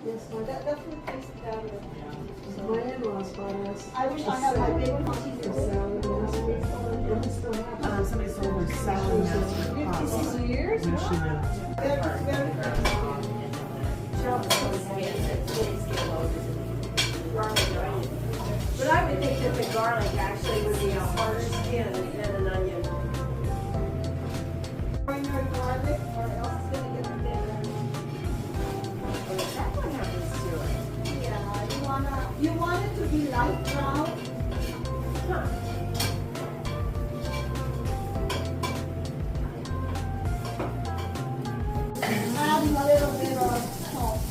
Yes, ma'am. That food tastes better. My in-laws bought us. I wish I had my big auntie a salad yesterday. And we still have it. Somebody sold her salad master. 56 years? No, she didn't. But I would think that the garlic actually would be a harder skin than an onion. Ordinary garlic, or else it's gonna get bitter. That one happens to it. Yeah, you want it to be light brown. Huh. Adding a little bit of salt.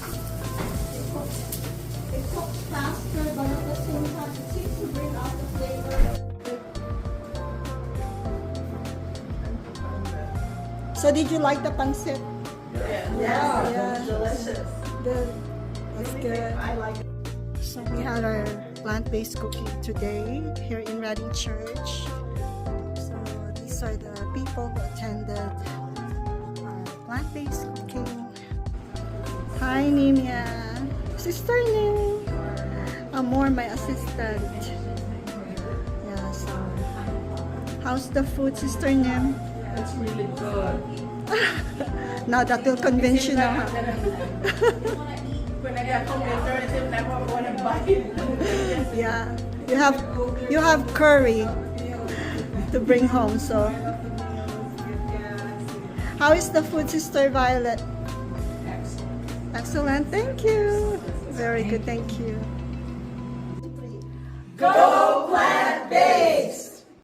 It cooks faster, but at the same time, it seems to bring out the flavor. So did you like the pancit? Yeah. Delicious. Good. That's good. I like it. So we had our plant-based cooking today here in Reading Church. So these are the people who attended our plant-based cooking. Hi, Nimia. Sister Nim. Amor, my assistant. Yeah, so how's the food, Sister Nim? It's really good. Now that will convince you now. When I got home, they started saying, I want to buy it. Yeah, you have curry to bring home. So, how is the food, Sister Violet? Excellent. Thank you. Very good. Thank you. Go plant-based!